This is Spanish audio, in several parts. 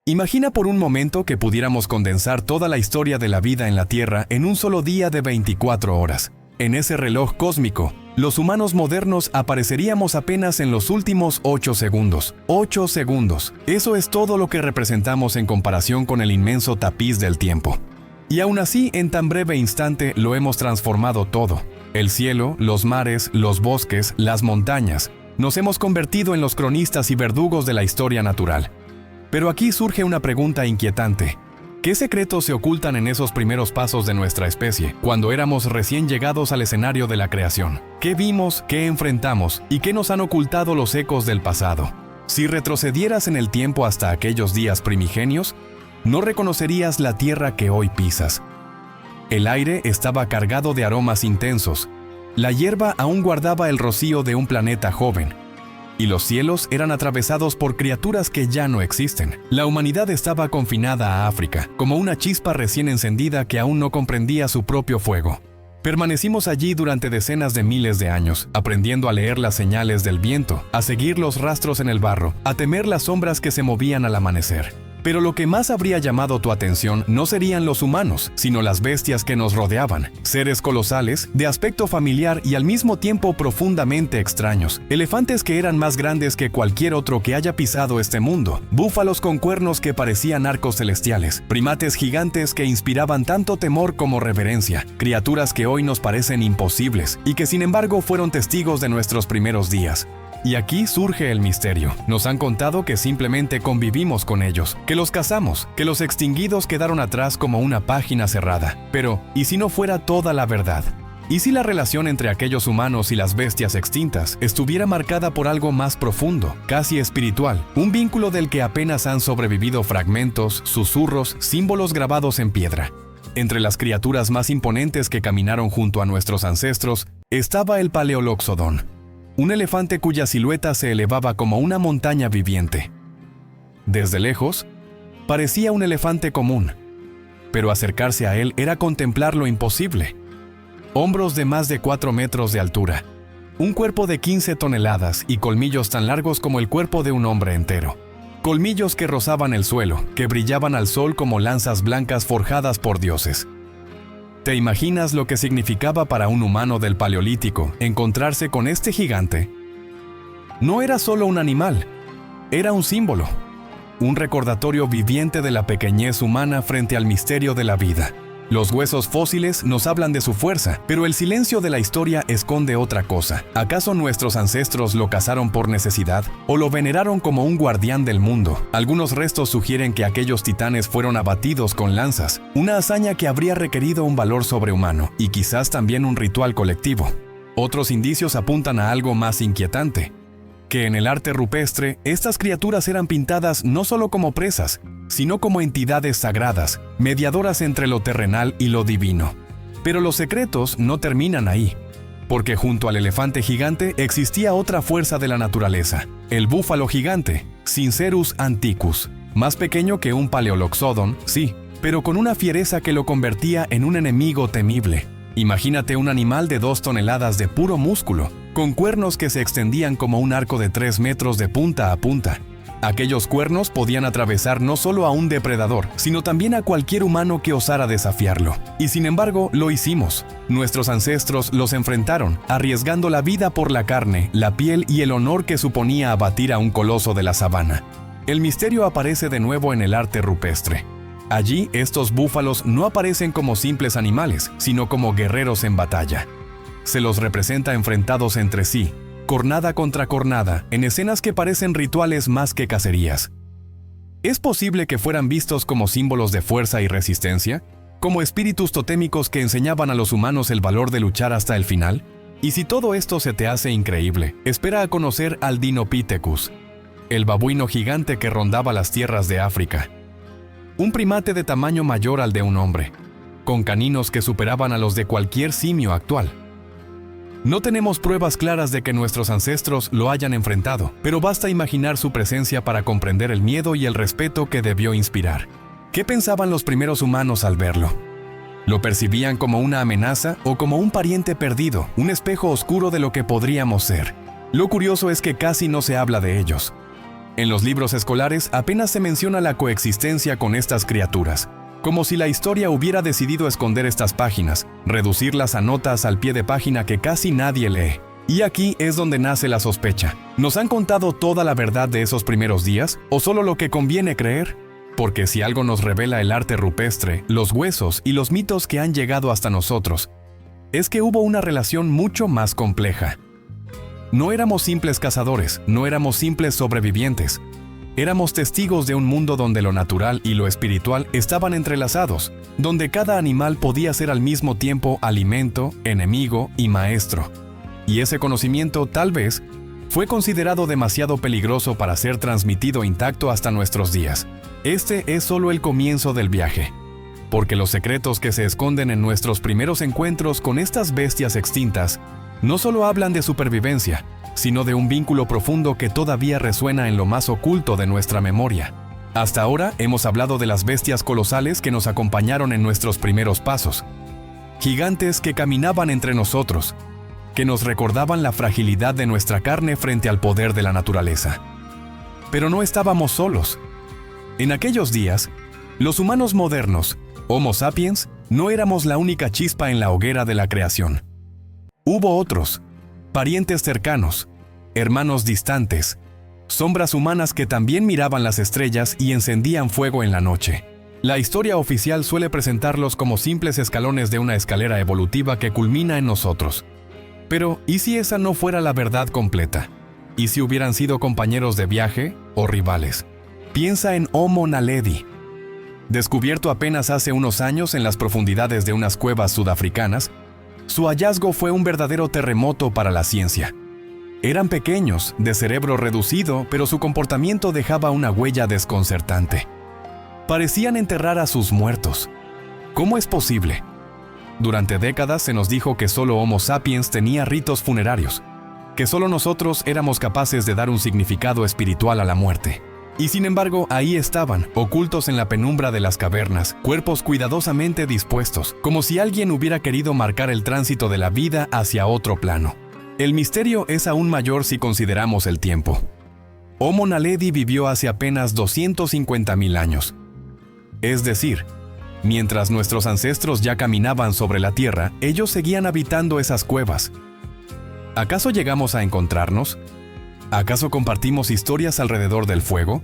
Imagina por un momento que pudiéramos condensar toda la historia de la vida en la Tierra en un solo día de 24 horas. En ese reloj cósmico, los humanos modernos apareceríamos apenas en los últimos 8 segundos. 8 segundos. Eso es todo lo que representamos en comparación con el inmenso tapiz del tiempo. Y aún así, en tan breve instante, lo hemos transformado todo. El cielo, los mares, los bosques, las montañas. Nos hemos convertido en los cronistas y verdugos de la historia natural. Pero aquí surge una pregunta inquietante. ¿Qué secretos se ocultan en esos primeros pasos de nuestra especie, cuando éramos recién llegados al escenario de la creación? ¿Qué vimos, qué enfrentamos y qué nos han ocultado los ecos del pasado? Si retrocedieras en el tiempo hasta aquellos días primigenios, no reconocerías la tierra que hoy pisas. El aire estaba cargado de aromas intensos. La hierba aún guardaba el rocío de un planeta joven. Y los cielos eran atravesados por criaturas que ya no existen. La humanidad estaba confinada a África, como una chispa recién encendida que aún no comprendía su propio fuego. Permanecimos allí durante decenas de miles de años, aprendiendo a leer las señales del viento, a seguir los rastros en el barro, a temer las sombras que se movían al amanecer. Pero lo que más habría llamado tu atención no serían los humanos, sino las bestias que nos rodeaban, seres colosales, de aspecto familiar y al mismo tiempo profundamente extraños, elefantes que eran más grandes que cualquier otro que haya pisado este mundo, búfalos con cuernos que parecían arcos celestiales, primates gigantes que inspiraban tanto temor como reverencia, criaturas que hoy nos parecen imposibles y que sin embargo fueron testigos de nuestros primeros días. Y aquí surge el misterio. Nos han contado que simplemente convivimos con ellos, que los cazamos, que los extinguidos quedaron atrás como una página cerrada. Pero, ¿y si no fuera toda la verdad? ¿Y si la relación entre aquellos humanos y las bestias extintas estuviera marcada por algo más profundo, casi espiritual? Un vínculo del que apenas han sobrevivido fragmentos, susurros, símbolos grabados en piedra. Entre las criaturas más imponentes que caminaron junto a nuestros ancestros estaba el Paleoloxodón. Un elefante cuya silueta se elevaba como una montaña viviente. Desde lejos, parecía un elefante común, pero acercarse a él era contemplar lo imposible. Hombros de más de 4 metros de altura, un cuerpo de 15 toneladas y colmillos tan largos como el cuerpo de un hombre entero. Colmillos que rozaban el suelo, que brillaban al sol como lanzas blancas forjadas por dioses. ¿Te imaginas lo que significaba para un humano del Paleolítico encontrarse con este gigante? No era solo un animal, era un símbolo, un recordatorio viviente de la pequeñez humana frente al misterio de la vida. Los huesos fósiles nos hablan de su fuerza, pero el silencio de la historia esconde otra cosa. ¿Acaso nuestros ancestros lo cazaron por necesidad o lo veneraron como un guardián del mundo? Algunos restos sugieren que aquellos titanes fueron abatidos con lanzas, una hazaña que habría requerido un valor sobrehumano y quizás también un ritual colectivo. Otros indicios apuntan a algo más inquietante, que en el arte rupestre estas criaturas eran pintadas no solo como presas, sino como entidades sagradas, mediadoras entre lo terrenal y lo divino. Pero los secretos no terminan ahí, porque junto al elefante gigante existía otra fuerza de la naturaleza, el búfalo gigante, Sincerus antiquus, más pequeño que un Paleoloxodon, sí, pero con una fiereza que lo convertía en un enemigo temible. Imagínate un animal de 2 toneladas de puro músculo, con cuernos que se extendían como un arco de 3 metros de punta a punta. Aquellos cuernos podían atravesar no solo a un depredador, sino también a cualquier humano que osara desafiarlo. Y sin embargo, lo hicimos. Nuestros ancestros los enfrentaron, arriesgando la vida por la carne, la piel y el honor que suponía abatir a un coloso de la sabana. El misterio aparece de nuevo en el arte rupestre. Allí, estos búfalos no aparecen como simples animales, sino como guerreros en batalla. Se los representa enfrentados entre sí, cornada contra cornada, en escenas que parecen rituales más que cacerías. ¿Es posible que fueran vistos como símbolos de fuerza y resistencia? ¿Como espíritus totémicos que enseñaban a los humanos el valor de luchar hasta el final? Y si todo esto se te hace increíble, espera a conocer al Dinopithecus, el babuino gigante que rondaba las tierras de África. Un primate de tamaño mayor al de un hombre, con caninos que superaban a los de cualquier simio actual. No tenemos pruebas claras de que nuestros ancestros lo hayan enfrentado, pero basta imaginar su presencia para comprender el miedo y el respeto que debió inspirar. ¿Qué pensaban los primeros humanos al verlo? ¿Lo percibían como una amenaza o como un pariente perdido, un espejo oscuro de lo que podríamos ser? Lo curioso es que casi no se habla de ellos. En los libros escolares apenas se menciona la coexistencia con estas criaturas, como si la historia hubiera decidido esconder estas páginas, reducirlas a notas al pie de página que casi nadie lee. Y aquí es donde nace la sospecha. ¿Nos han contado toda la verdad de esos primeros días, o solo lo que conviene creer? Porque si algo nos revela el arte rupestre, los huesos y los mitos que han llegado hasta nosotros, es que hubo una relación mucho más compleja. No éramos simples cazadores, no éramos simples sobrevivientes. Éramos testigos de un mundo donde lo natural y lo espiritual estaban entrelazados, donde cada animal podía ser al mismo tiempo alimento, enemigo y maestro. Y ese conocimiento, tal vez, fue considerado demasiado peligroso para ser transmitido intacto hasta nuestros días. Este es solo el comienzo del viaje, porque los secretos que se esconden en nuestros primeros encuentros con estas bestias extintas no solo hablan de supervivencia, sino de un vínculo profundo que todavía resuena en lo más oculto de nuestra memoria. Hasta ahora hemos hablado de las bestias colosales que nos acompañaron en nuestros primeros pasos, gigantes que caminaban entre nosotros, que nos recordaban la fragilidad de nuestra carne frente al poder de la naturaleza. Pero no estábamos solos. En aquellos días, los humanos modernos, Homo sapiens, no éramos la única chispa en la hoguera de la creación. Hubo otros, parientes cercanos, hermanos distantes, sombras humanas que también miraban las estrellas y encendían fuego en la noche. La historia oficial suele presentarlos como simples escalones de una escalera evolutiva que culmina en nosotros. Pero, ¿y si esa no fuera la verdad completa? ¿Y si hubieran sido compañeros de viaje o rivales? Piensa en Homo naledi. Descubierto apenas hace unos años en las profundidades de unas cuevas sudafricanas, su hallazgo fue un verdadero terremoto para la ciencia. Eran pequeños, de cerebro reducido, pero su comportamiento dejaba una huella desconcertante. Parecían enterrar a sus muertos. ¿Cómo es posible? Durante décadas se nos dijo que solo Homo sapiens tenía ritos funerarios, que solo nosotros éramos capaces de dar un significado espiritual a la muerte. Y sin embargo, ahí estaban, ocultos en la penumbra de las cavernas, cuerpos cuidadosamente dispuestos, como si alguien hubiera querido marcar el tránsito de la vida hacia otro plano. El misterio es aún mayor si consideramos el tiempo. Homo naledi vivió hace apenas 250.000 años. Es decir, mientras nuestros ancestros ya caminaban sobre la tierra, ellos seguían habitando esas cuevas. ¿Acaso llegamos a encontrarnos? ¿Acaso compartimos historias alrededor del fuego?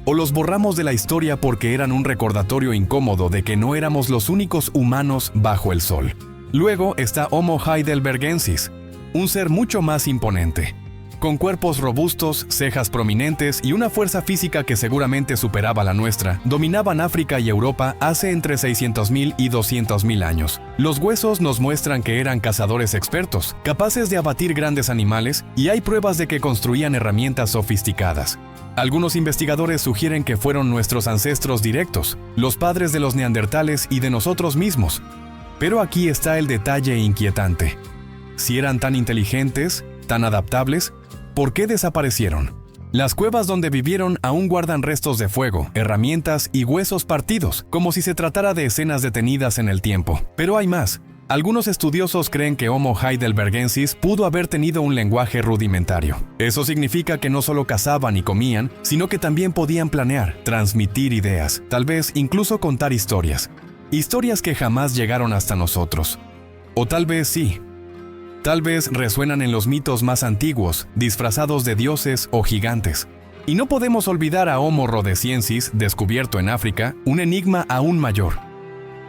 ¿O los borramos de la historia porque eran un recordatorio incómodo de que no éramos los únicos humanos bajo el sol? Luego está Homo heidelbergensis, un ser mucho más imponente, con cuerpos robustos, cejas prominentes y una fuerza física que seguramente superaba la nuestra, dominaban África y Europa hace entre 600.000 y 200.000 años. Los huesos nos muestran que eran cazadores expertos, capaces de abatir grandes animales, y hay pruebas de que construían herramientas sofisticadas. Algunos investigadores sugieren que fueron nuestros ancestros directos, los padres de los neandertales y de nosotros mismos. Pero aquí está el detalle inquietante. Si eran tan inteligentes, tan adaptables, ¿por qué desaparecieron? Las cuevas donde vivieron aún guardan restos de fuego, herramientas y huesos partidos, como si se tratara de escenas detenidas en el tiempo. Pero hay más. Algunos estudiosos creen que Homo heidelbergensis pudo haber tenido un lenguaje rudimentario. Eso significa que no solo cazaban y comían, sino que también podían planear, transmitir ideas, tal vez incluso contar historias. Historias que jamás llegaron hasta nosotros. O tal vez sí. Tal vez resuenan en los mitos más antiguos, disfrazados de dioses o gigantes. Y no podemos olvidar a Homo rhodesiensis, descubierto en África, un enigma aún mayor.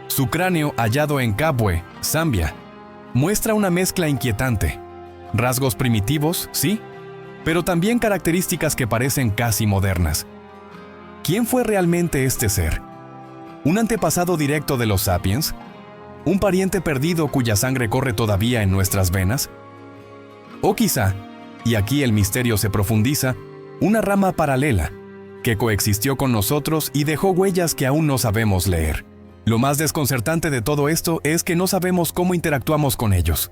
Su cráneo, hallado en Kabwe, Zambia, muestra una mezcla inquietante. Rasgos primitivos, sí, pero también características que parecen casi modernas. ¿Quién fue realmente este ser? ¿Un antepasado directo de los sapiens? ¿Un pariente perdido cuya sangre corre todavía en nuestras venas? O quizá, y aquí el misterio se profundiza, una rama paralela, que coexistió con nosotros y dejó huellas que aún no sabemos leer. Lo más desconcertante de todo esto es que no sabemos cómo interactuamos con ellos.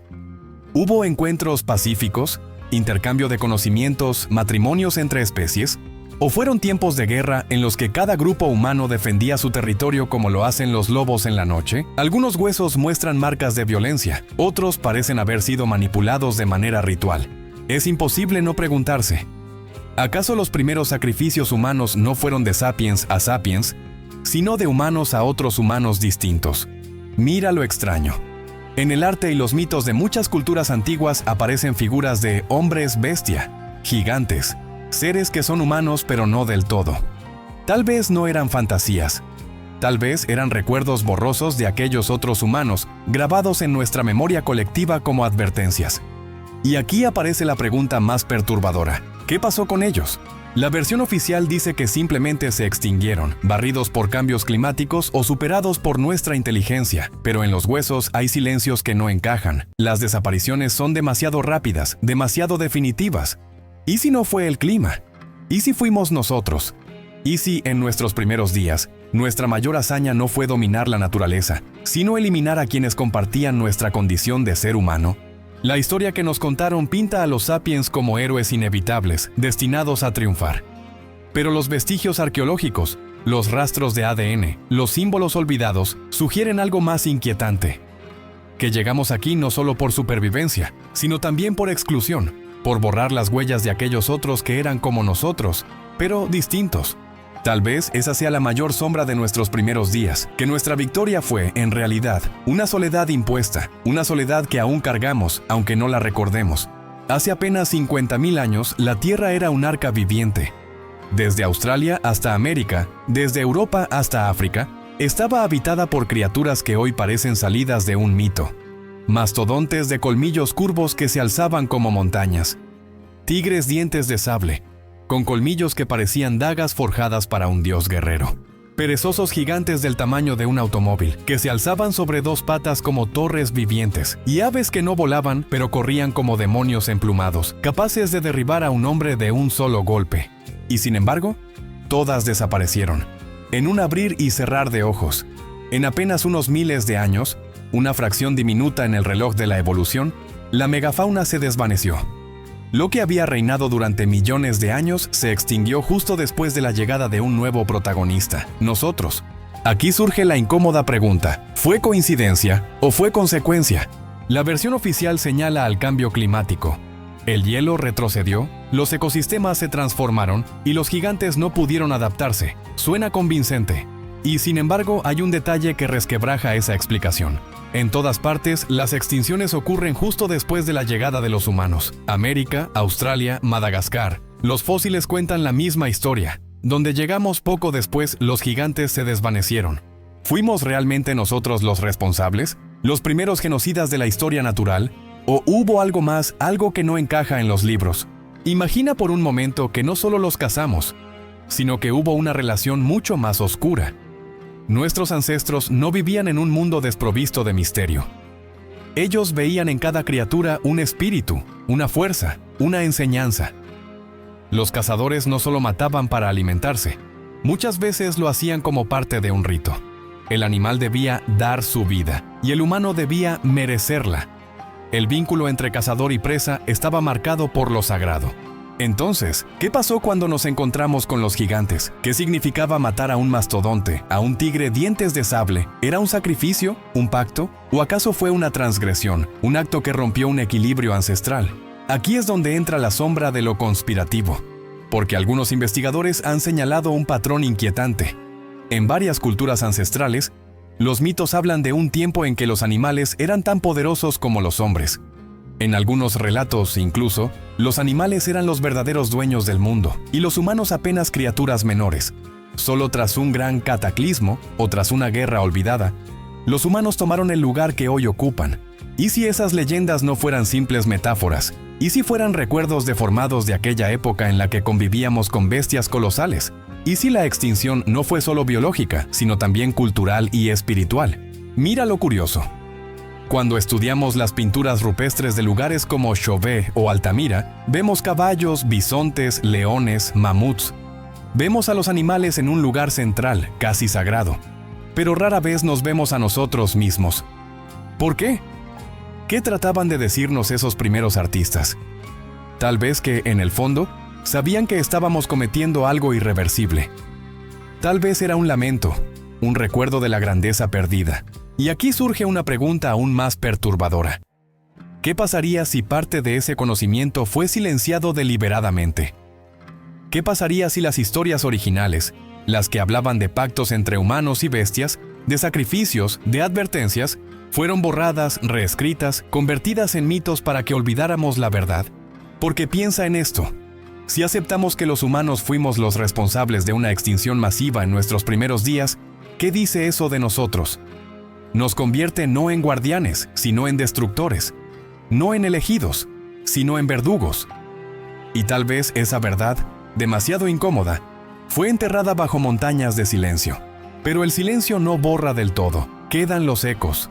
¿Hubo encuentros pacíficos, intercambio de conocimientos, matrimonios entre especies? ¿O fueron tiempos de guerra en los que cada grupo humano defendía su territorio como lo hacen los lobos en la noche? Algunos huesos muestran marcas de violencia, otros parecen haber sido manipulados de manera ritual. Es imposible no preguntarse, ¿Acaso los primeros sacrificios humanos no fueron de sapiens a sapiens, sino de humanos a otros humanos distintos? Mira lo extraño. En el arte y los mitos de muchas culturas antiguas aparecen figuras de hombres bestia, gigantes, seres que son humanos pero no del todo. Tal vez no eran fantasías. Tal vez eran recuerdos borrosos de aquellos otros humanos, grabados en nuestra memoria colectiva como advertencias. Y aquí aparece la pregunta más perturbadora. ¿Qué pasó con ellos? La versión oficial dice que simplemente se extinguieron, barridos por cambios climáticos o superados por nuestra inteligencia, pero en los huesos hay silencios que no encajan. Las desapariciones son demasiado rápidas, demasiado definitivas. ¿Y si no fue el clima? ¿Y si fuimos nosotros? ¿Y si en nuestros primeros días, nuestra mayor hazaña no fue dominar la naturaleza, sino eliminar a quienes compartían nuestra condición de ser humano? La historia que nos contaron pinta a los sapiens como héroes inevitables, destinados a triunfar. Pero los vestigios arqueológicos, los rastros de ADN, los símbolos olvidados, sugieren algo más inquietante. Que llegamos aquí no solo por supervivencia, sino también por exclusión, por borrar las huellas de aquellos otros que eran como nosotros, pero distintos. Tal vez esa sea la mayor sombra de nuestros primeros días, que nuestra victoria fue, en realidad, una soledad impuesta, una soledad que aún cargamos, aunque no la recordemos. Hace apenas 50.000 años, la Tierra era un arca viviente. Desde Australia hasta América, desde Europa hasta África, estaba habitada por criaturas que hoy parecen salidas de un mito. Mastodontes de colmillos curvos que se alzaban como montañas. Tigres dientes de sable, con colmillos que parecían dagas forjadas para un dios guerrero. Perezosos gigantes del tamaño de un automóvil, que se alzaban sobre dos patas como torres vivientes, y aves que no volaban, pero corrían como demonios emplumados, capaces de derribar a un hombre de un solo golpe. Y sin embargo, todas desaparecieron, en un abrir y cerrar de ojos. En apenas unos miles de años, una fracción diminuta en el reloj de la evolución, la megafauna se desvaneció. Lo que había reinado durante millones de años se extinguió justo después de la llegada de un nuevo protagonista, nosotros. Aquí surge la incómoda pregunta, ¿fue coincidencia o fue consecuencia? La versión oficial señala al cambio climático. El hielo retrocedió, los ecosistemas se transformaron y los gigantes no pudieron adaptarse. Suena convincente. Y sin embargo, hay un detalle que resquebraja esa explicación. En todas partes, las extinciones ocurren justo después de la llegada de los humanos. América, Australia, Madagascar. Los fósiles cuentan la misma historia. Donde llegamos poco después, los gigantes se desvanecieron. ¿Fuimos realmente nosotros los responsables? ¿Los primeros genocidas de la historia natural? ¿O hubo algo más, algo que no encaja en los libros? Imagina por un momento que no solo los cazamos, sino que hubo una relación mucho más oscura. Nuestros ancestros no vivían en un mundo desprovisto de misterio. Ellos veían en cada criatura un espíritu, una fuerza, una enseñanza. Los cazadores no solo mataban para alimentarse, muchas veces lo hacían como parte de un rito. El animal debía dar su vida, y el humano debía merecerla. El vínculo entre cazador y presa estaba marcado por lo sagrado. Entonces, ¿qué pasó cuando nos encontramos con los gigantes? ¿Qué significaba matar a un mastodonte, a un tigre dientes de sable? ¿Era un sacrificio? ¿Un pacto? ¿O acaso fue una transgresión? ¿Un acto que rompió un equilibrio ancestral? Aquí es donde entra la sombra de lo conspirativo, porque algunos investigadores han señalado un patrón inquietante. En varias culturas ancestrales, los mitos hablan de un tiempo en que los animales eran tan poderosos como los hombres. En algunos relatos, incluso, los animales eran los verdaderos dueños del mundo, y los humanos apenas criaturas menores. Solo tras un gran cataclismo, o tras una guerra olvidada, los humanos tomaron el lugar que hoy ocupan. ¿Y si esas leyendas no fueran simples metáforas? ¿Y si fueran recuerdos deformados de aquella época en la que convivíamos con bestias colosales? ¿Y si la extinción no fue solo biológica, sino también cultural y espiritual? Mira lo curioso. Cuando estudiamos las pinturas rupestres de lugares como Chauvet o Altamira, vemos caballos, bisontes, leones, mamuts. Vemos a los animales en un lugar central, casi sagrado. Pero rara vez nos vemos a nosotros mismos. ¿Por qué? ¿Qué trataban de decirnos esos primeros artistas? Tal vez que, en el fondo, sabían que estábamos cometiendo algo irreversible. Tal vez era un lamento, un recuerdo de la grandeza perdida. Y aquí surge una pregunta aún más perturbadora. ¿Qué pasaría si parte de ese conocimiento fue silenciado deliberadamente? ¿Qué pasaría si las historias originales, las que hablaban de pactos entre humanos y bestias, de sacrificios, de advertencias, fueron borradas, reescritas, convertidas en mitos para que olvidáramos la verdad? Porque piensa en esto. Si aceptamos que los humanos fuimos los responsables de una extinción masiva en nuestros primeros días, ¿qué dice eso de nosotros? Nos convierte no en guardianes, sino en destructores, no en elegidos, sino en verdugos. Y tal vez esa verdad, demasiado incómoda, fue enterrada bajo montañas de silencio. Pero el silencio no borra del todo. Quedan los ecos.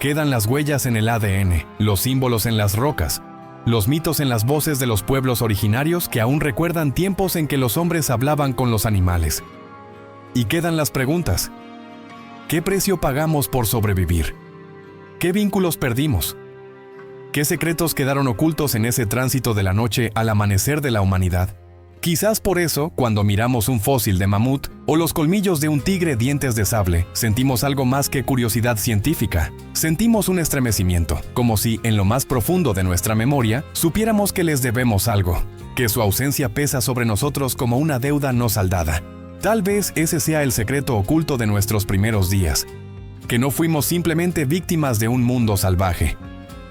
Quedan las huellas en el ADN, los símbolos en las rocas, los mitos en las voces de los pueblos originarios que aún recuerdan tiempos en que los hombres hablaban con los animales. Y quedan las preguntas. ¿Qué precio pagamos por sobrevivir? ¿Qué vínculos perdimos? ¿Qué secretos quedaron ocultos en ese tránsito de la noche al amanecer de la humanidad? Quizás por eso, cuando miramos un fósil de mamut o los colmillos de un tigre dientes de sable, sentimos algo más que curiosidad científica. Sentimos un estremecimiento, como si, en lo más profundo de nuestra memoria, supiéramos que les debemos algo, que su ausencia pesa sobre nosotros como una deuda no saldada. Tal vez ese sea el secreto oculto de nuestros primeros días, que no fuimos simplemente víctimas de un mundo salvaje.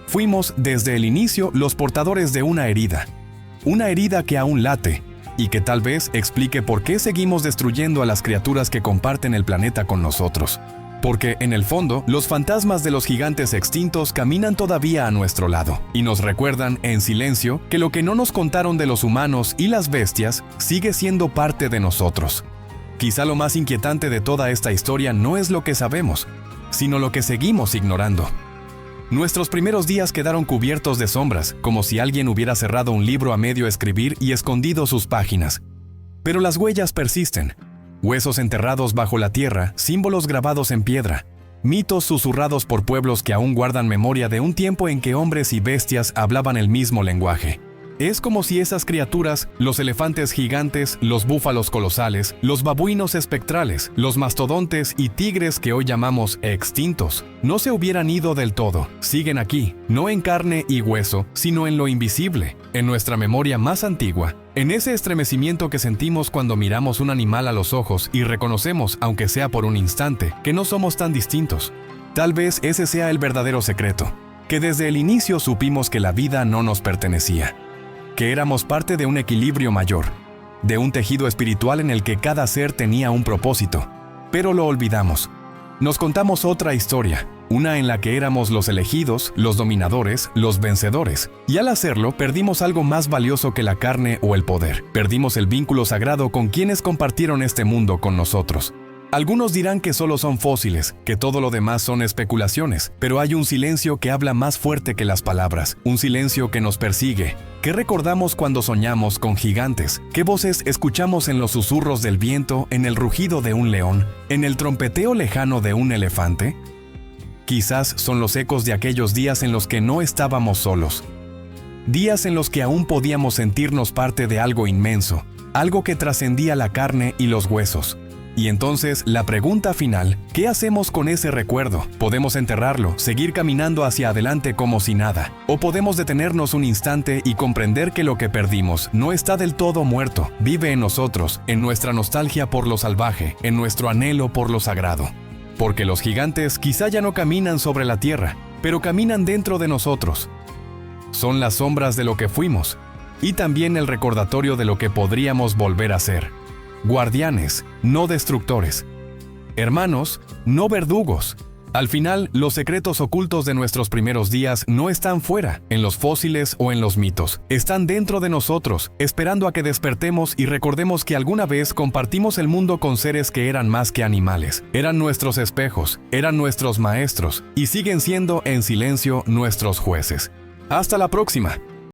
Fuimos, desde el inicio, los portadores de una herida que aún late, y que tal vez explique por qué seguimos destruyendo a las criaturas que comparten el planeta con nosotros. Porque, en el fondo, los fantasmas de los gigantes extintos caminan todavía a nuestro lado, y nos recuerdan, en silencio, que lo que no nos contaron de los humanos y las bestias sigue siendo parte de nosotros. Quizá lo más inquietante de toda esta historia no es lo que sabemos, sino lo que seguimos ignorando. Nuestros primeros días quedaron cubiertos de sombras, como si alguien hubiera cerrado un libro a medio escribir y escondido sus páginas. Pero las huellas persisten. Huesos enterrados bajo la tierra, símbolos grabados en piedra, mitos susurrados por pueblos que aún guardan memoria de un tiempo en que hombres y bestias hablaban el mismo lenguaje. Es como si esas criaturas, los elefantes gigantes, los búfalos colosales, los babuinos espectrales, los mastodontes y tigres que hoy llamamos extintos, no se hubieran ido del todo. Siguen aquí, no en carne y hueso, sino en lo invisible, en nuestra memoria más antigua, en ese estremecimiento que sentimos cuando miramos un animal a los ojos y reconocemos, aunque sea por un instante, que no somos tan distintos. Tal vez ese sea el verdadero secreto, que desde el inicio supimos que la vida no nos pertenecía, que éramos parte de un equilibrio mayor, de un tejido espiritual en el que cada ser tenía un propósito, pero lo olvidamos. Nos contamos otra historia, una en la que éramos los elegidos, los dominadores, los vencedores, y al hacerlo perdimos algo más valioso que la carne o el poder. Perdimos el vínculo sagrado con quienes compartieron este mundo con nosotros. Algunos dirán que solo son fósiles, que todo lo demás son especulaciones, pero hay un silencio que habla más fuerte que las palabras, un silencio que nos persigue. ¿Qué recordamos cuando soñamos con gigantes? ¿Qué voces escuchamos en los susurros del viento, en el rugido de un león, en el trompeteo lejano de un elefante? Quizás son los ecos de aquellos días en los que no estábamos solos. Días en los que aún podíamos sentirnos parte de algo inmenso, algo que trascendía la carne y los huesos. Y entonces, la pregunta final, ¿qué hacemos con ese recuerdo? ¿Podemos enterrarlo, seguir caminando hacia adelante como si nada? ¿O podemos detenernos un instante y comprender que lo que perdimos no está del todo muerto, vive en nosotros, en nuestra nostalgia por lo salvaje, en nuestro anhelo por lo sagrado? Porque los gigantes quizá ya no caminan sobre la tierra, pero caminan dentro de nosotros. Son las sombras de lo que fuimos, y también el recordatorio de lo que podríamos volver a ser. Guardianes, no destructores. Hermanos, no verdugos. Al final, los secretos ocultos de nuestros primeros días no están fuera, en los fósiles o en los mitos. Están dentro de nosotros, esperando a que despertemos y recordemos que alguna vez compartimos el mundo con seres que eran más que animales. Eran nuestros espejos, eran nuestros maestros, y siguen siendo en silencio nuestros jueces. ¡Hasta la próxima!